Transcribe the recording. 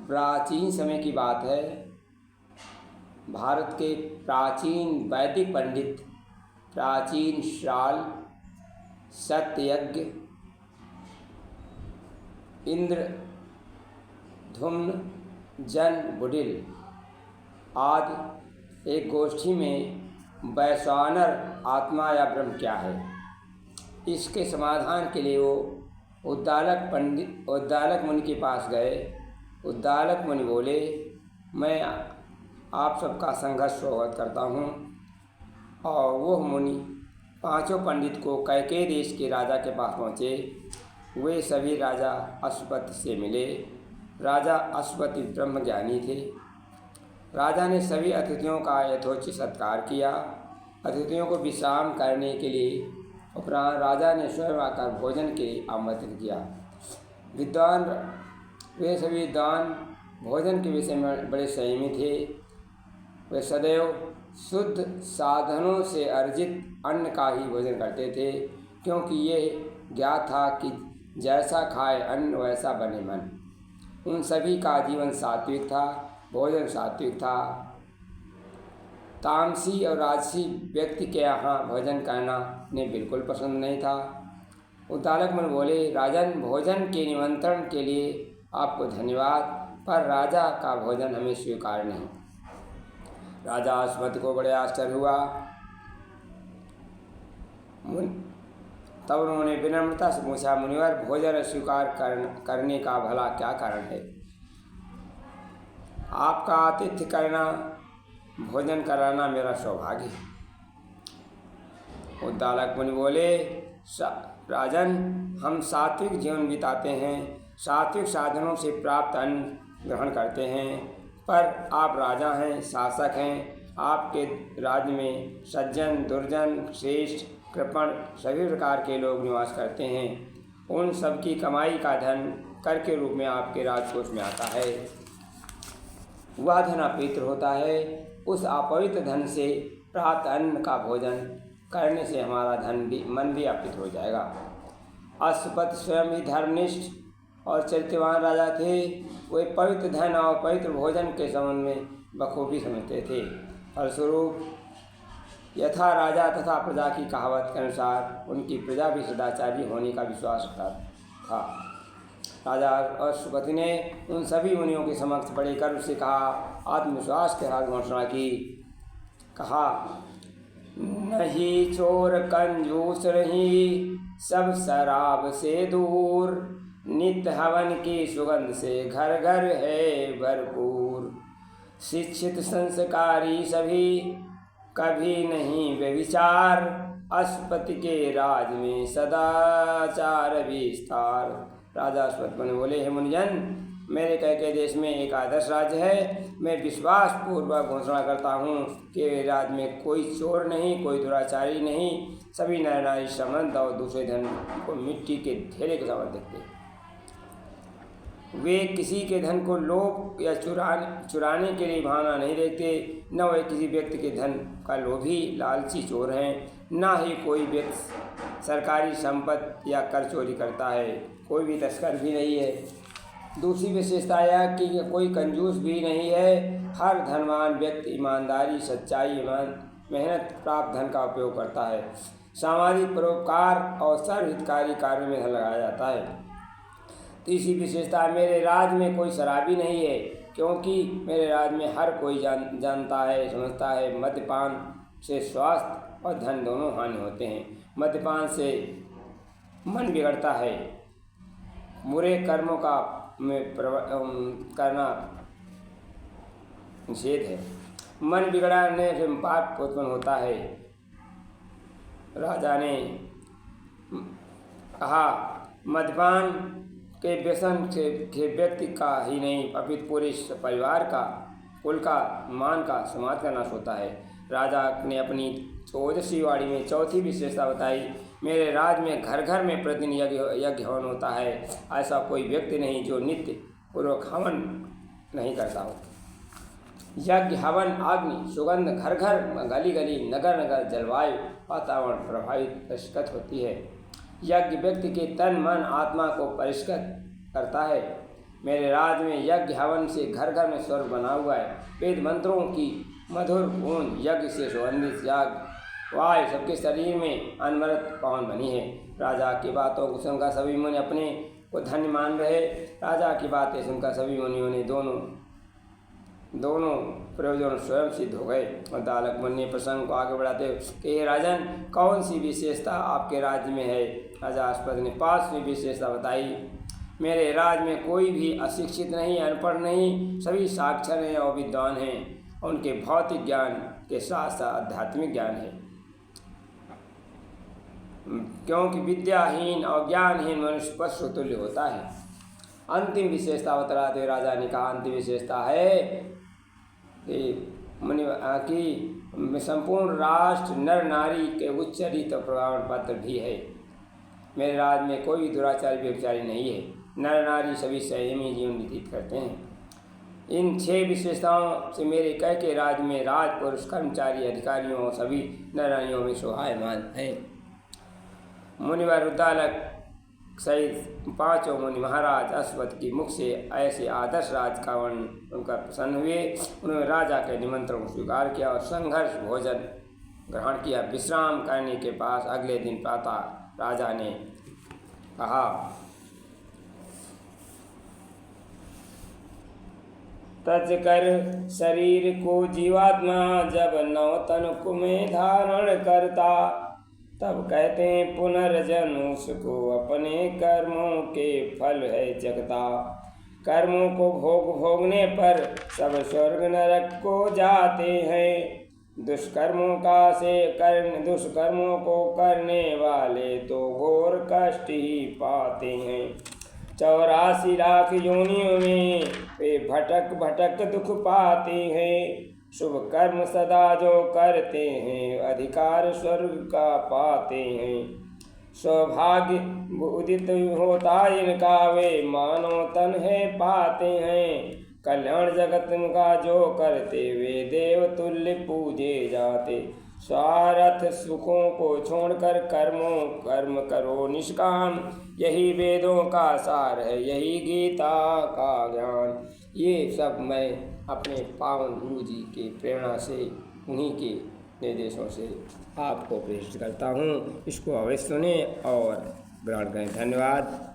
प्राचीन समय की बात है। भारत के प्राचीन वैदिक पंडित, प्राचीन शाल, सत्ययज्ञ, इंद्र, धुम्न, जन, बुडिल आदि एक गोष्ठी में वैश्वानर आत्मा या ब्रह्म क्या है, इसके समाधान के लिए वो उद्दालक मुनि के पास गए। उद्दालक मुनि बोले, मैं आप सबका संघर्ष स्वागत करता हूँ। और वह मुनि पांचों पंडित को कैकेय देश के राजा के पास पहुँचे। वे सभी राजा अश्वपति से मिले। राजा अश्वपति ब्रह्मज्ञानी थे। राजा ने सभी अतिथियों का यथोचित सत्कार किया। अतिथियों को विश्राम करने के लिए उपरांत राजा ने स्वयं आकर भोजन के लिए आमंत्रित किया। वे सभी विद्वान भोजन के विषय में बड़े संयमी थे। वे सदैव शुद्ध साधनों से अर्जित अन्न का ही भोजन करते थे, क्योंकि ये ज्ञात था कि जैसा खाए अन्न वैसा बने मन। उन सभी का जीवन सात्विक था, भोजन सात्विक था। तामसी और राजसी व्यक्ति के यहाँ भोजन करना उन्हें बिल्कुल पसंद नहीं था। उद्दालक मुनि बोले, राजन, भोजन के निमंत्रण के लिए आपको धन्यवाद, पर राजा का भोजन हमें स्वीकार नहीं। राजा अश्वपति को बड़े आश्चर्य हुआ। तब उन्होंने विनम्रता से पूछा, मुनिवर, भोजन स्वीकार करने का भला क्या कारण है? आपका आतिथ्य करना, भोजन कराना मेरा सौभाग्य है। उद्दालक मुनि बोले, राजन, हम सात्विक जीवन बिताते हैं, सात्विक साधनों से प्राप्त अन्न ग्रहण करते हैं, पर आप राजा हैं, शासक हैं। आपके राज्य में सज्जन, दुर्जन, श्रेष्ठ, कृपण सभी प्रकार के लोग निवास करते हैं। उन सब की कमाई का धन कर के रूप में आपके राजकोष में आता है। वह धन अपवित्र होता है। उस अपवित्र धन से प्राप्त अन्न का भोजन करने से हमारा मन भी अपवित्र हो जाएगा। अश्वपति स्वयं ही धर्मनिष्ठ और चरित्रवान राजा थे। वे पवित्र धन और पवित्र भोजन के संबंध में बखूबी समझते थे। फलस्वरूप यथा राजा तथा प्रजा की कहावत के अनुसार उनकी प्रजा भी सदाचारी होने का विश्वास रखता था। राजा अश्वपति ने उन सभी मुनियों के समक्ष बड़े गर्व से कहा, आत्मविश्वास के साथ घोषणा की। कहा, नहीं चोर कंजूस रही, सब शराब से दूर, नित्य हवन की सुगंध से घर घर है भरपूर। शिक्षित संस्कारी सभी, कभी नहीं व्यभिचार, अश्वपति के राज में सदाचार विस्तार। राजा अश्वपति ने बोले, हे मुनिजन, मेरे कैकेय देश में एक आदर्श राज्य है। मैं विश्वास पूर्वक घोषणा करता हूँ कि राज्य में कोई चोर नहीं, कोई दुराचारी नहीं। सभी नर नारी समंत और दूसरे धन को मिट्टी के ढेले के समान देखते हैं। वे किसी के धन को लोभ या चुराने के लिए भावना नहीं देखते। न वे किसी व्यक्ति के धन का लोभी लालची चोर हैं, न ही कोई व्यक्ति सरकारी संपत्ति या कर चोरी करता है। कोई भी तस्कर भी नहीं है। दूसरी विशेषता यह कि कोई कंजूस भी नहीं है। हर धनवान व्यक्ति ईमानदारी, सच्चाई, मेहनत प्राप्त धन का उपयोग करता है। सामाजिक परोपकार और सर्वहितकारी कार्यों में धन लगाया जाता है। तीसरी विशेषता, मेरे राज्य में कोई शराबी नहीं है, क्योंकि मेरे राज्य में हर कोई जानता है, समझता है, मद्यपान से स्वास्थ्य और धन दोनों हानि होते हैं। मद्यपान से मन बिगड़ता है, बुरे कर्मों का करना निषेध है। मन बिगड़ने से पाप उत्पन्न होता है। राजा ने कहा, मद्यपान के व्यसन के व्यक्ति का ही नहीं, अपितु पूरे परिवार का, कुल का, मान का, समाज का नाश होता है। राजा ने अपनी ओजस्वी वाणी में चौथी विशेषता बताई, मेरे राज्य में घर घर में प्रतिदिन यज्ञ हवन होता है। ऐसा कोई व्यक्ति नहीं जो नित्य पूर्वक हवन नहीं करता हो। यज्ञ, हवन, अग्नि, सुगंध घर घर, गली गली, नगर नगर, जलवायु, वातावरण प्रभावित परिष्कृत होती है। यज्ञ व्यक्ति के तन, मन, आत्मा को परिष्कृत करता है। मेरे राज्य में यज्ञ हवन से घर घर में स्वर्ग बना हुआ है। वेद मंत्रों की मधुर गुण यज्ञ से सुगंधित याग वायु सबके शरीर में अनवरत पावन बनी है। राजा की बातों को सुनकर सभी मुनि अपने को धन्य मान रहे। राजा की बातें सुनकर सभी मुनियों ने दोनों प्रयोजन स्वयं सिद्ध हो गए। और दालक मुनि ने प्रसंग को आगे बढ़ाते हुए कि हे राजन, कौन सी विशेषता आपके राज्य में है? राजा अश्वत्थ ने 5वीं विशेषता बताई। मेरे राज्य में कोई भी अशिक्षित नहीं, अनपढ़ नहीं, सभी साक्षर हैं और विद्वान हैं। उनके भौतिक ज्ञान के साथ साथ आध्यात्मिक ज्ञान है, क्योंकि विद्याहीन और ज्ञानहीन मनुष्य पशु तुल्य होता है। अंतिम विशेषता बतलाते राजा ने कहा, अंतिम विशेषता है कि मुनि की संपूर्ण राष्ट्र नर नारी के उच्चरित प्रमाण पत्र भी है। मेरे राज्य में कोई दुराचारी व्यभिचारी नहीं है, नर नारी सभी संयमी जीवन व्यतीत करते हैं। इन 6 विशेषताओं से मेरे कह के राज्य में राजपुरुष, कर्मचारी, अधिकारियों और सभी नारियों में शोभायमान हैं। मुनिवर उद्दालक सहित 5 मुनि महाराज अश्वत्थ की मुख से ऐसे आदर्श राज का वर्णन उनका प्रसन्न हुए। उन्होंने राजा के निमंत्रण को स्वीकार किया और संघर्ष भोजन ग्रहण किया। विश्राम करने के पास अगले दिन प्रातः राजा ने कहा, तज कर शरीर को जीवात्मा जब नवतन को में धारण करता, तब कहते हैं पुनर्जन्म को अपने कर्मों के फल है जगता। कर्मों को भोगने पर सब स्वर्ग नरक को जाते हैं, दुष्कर्मों को करने वाले तो घोर कष्ट ही पाते हैं। 84 लाख योनियों में वे भटक दुख पाते हैं। शुभ कर्म सदा जो करते हैं अधिकार स्वर्ग का पाते हैं। सौभाग्य उदित होता इनका वे मानव तन है पाते हैं। कल्याण जगत का जो करते वे देव तुल्य पूजे जाते। स्वार्थ सुखों को छोड़कर कर्म करो निष्काम, यही वेदों का सार है, यही गीता का ज्ञान। ये सब मैं अपने पावन गुरु जी के प्रेरणा से, उन्हीं के निर्देशों से आपको प्रेषित करता हूँ। इसको अवश्य सुने और ग्रहण करें। धन्यवाद।